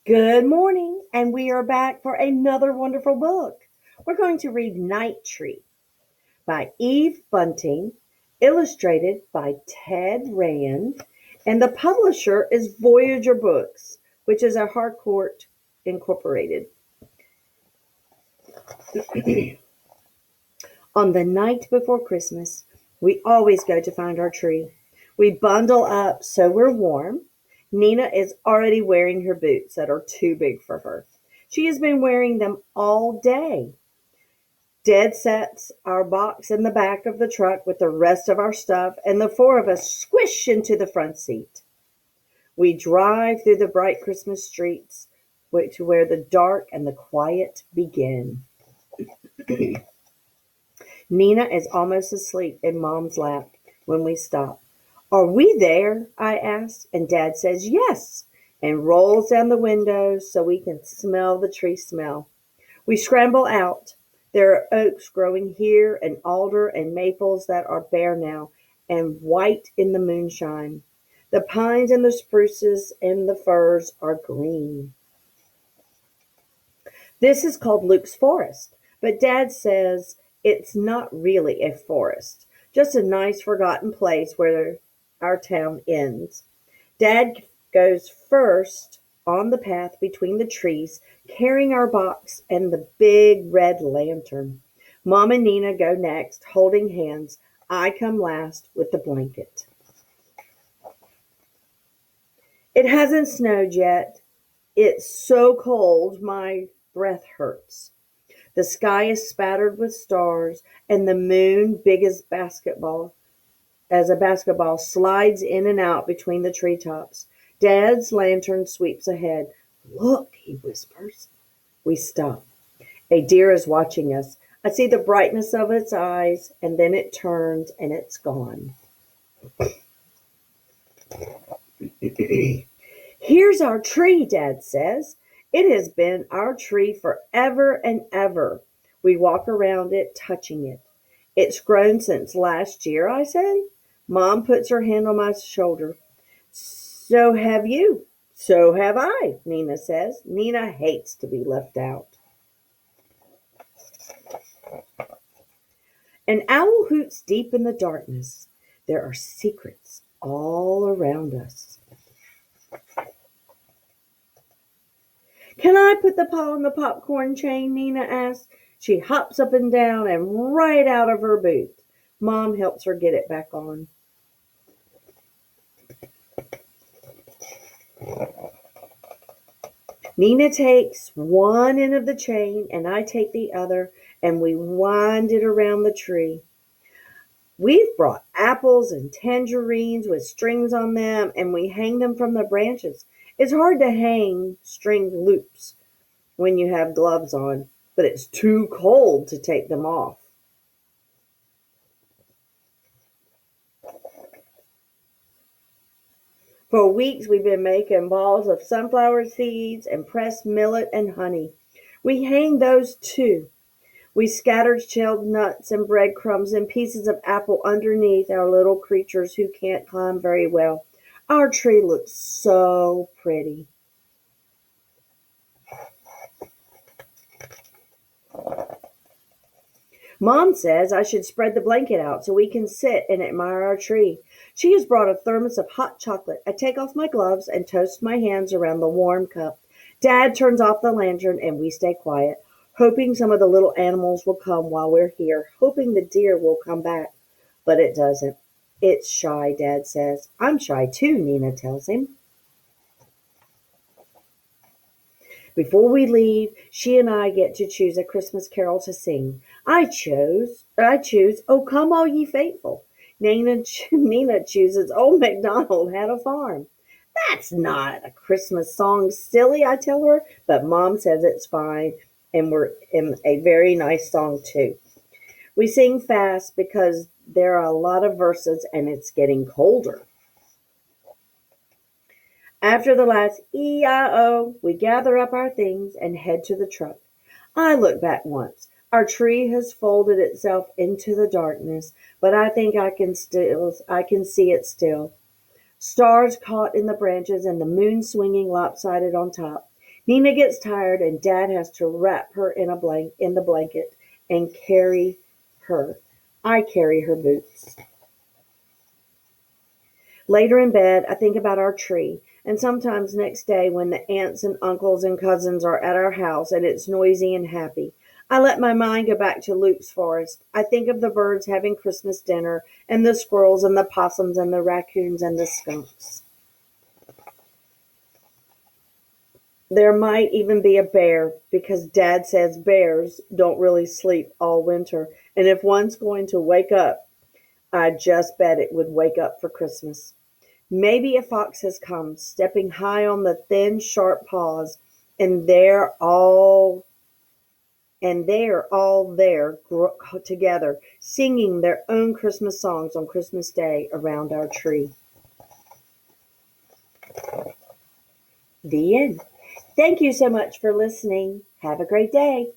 Good morning, and we are back for another wonderful book. We're going to read Night Tree by Eve Bunting, illustrated by Ted Rand, and the publisher is Voyager Books, which is a Harcourt Incorporated. On the night before Christmas, we always go to find our tree. We bundle up so we're warm. Nina is already wearing her boots that are too big for her. She has been wearing them all day. Dad sets our box in the back of the truck with the rest of our stuff, and the four of us squish into the front seat. We drive through the bright Christmas streets to where the dark and the quiet begin. Nina is almost asleep in Mom's lap when we stop. Are we there? I ask, and Dad says yes, and rolls down the window so we can smell the tree smell. We scramble out. There are oaks growing here and alder and maples that are bare now and white in the moonshine. The pines and the spruces and the firs are green. This is called Luke's Forest, but Dad says it's not really a forest, just a nice forgotten place where our town ends. Dad goes first on the path between the trees, carrying our box and the big red lantern. Mom and Nina go next, holding hands. I come last with the blanket. It hasn't snowed yet. It's so cold my breath hurts. The sky is spattered with stars, and the moon, big as a basketball, slides in and out between the treetops. Dad's lantern sweeps ahead. Look, he whispers. We stop. A deer is watching us. I see the brightness of its eyes, and then it turns and it's gone. Here's our tree, Dad says. It has been our tree forever and ever. We walk around it, touching it. It's grown since last year, I say. Mom puts her hand on my shoulder. So have you. So have I, Nina says. Nina hates to be left out. An owl hoots deep in the darkness. There are secrets all around us. Can I put the paw on the popcorn chain? Nina asks. She hops up and down and right out of her boot. Mom helps her get it back on. Nina takes one end of the chain and I take the other, and we wind it around the tree. We've brought apples and tangerines with strings on them, and we hang them from the branches. It's hard to hang string loops when you have gloves on, but it's too cold to take them off. For weeks we've been making balls of sunflower seeds and pressed millet and honey. We hang those too. We scattered shelled nuts and breadcrumbs and pieces of apple underneath our little creatures who can't climb very well. Our tree looks so pretty. Mom says I should spread the blanket out so we can sit and admire our tree. She has brought a thermos of hot chocolate. I take off my gloves and toast my hands around the warm cup. Dad turns off the lantern and we stay quiet, hoping some of the little animals will come while we're here, hoping the deer will come back. But it doesn't. It's shy, Dad says. I'm shy too, Nina tells him. Before we leave, she and I get to choose a Christmas carol to sing. I choose "Oh Come All Ye Faithful." Nina chooses "Old MacDonald Had a Farm." That's not a Christmas song, silly, I tell her, but Mom says it's fine, and we're in a very nice song too. We sing fast because there are a lot of verses and it's getting colder. After the last E-I-O, we gather up our things and head to the truck. I look back once. Our tree has folded itself into the darkness, but I think I can see it still. Stars caught in the branches and the moon swinging lopsided on top. Nina gets tired and Dad has to wrap her in the blanket and carry her. I carry her boots. Later in bed, I think about our tree, and sometimes next day when the aunts and uncles and cousins are at our house and it's noisy and happy. I let my mind go back to Luke's forest. I think of the birds having Christmas dinner, and the squirrels and the possums and the raccoons and the skunks. There might even be a bear, because Dad says bears don't really sleep all winter, and if one's going to wake up, I just bet it would wake up for Christmas. Maybe a fox has come, stepping high on the thin, sharp paws, and they're all there together, singing their own Christmas songs on Christmas Day around our tree. The end. Thank you so much for listening. Have a great day.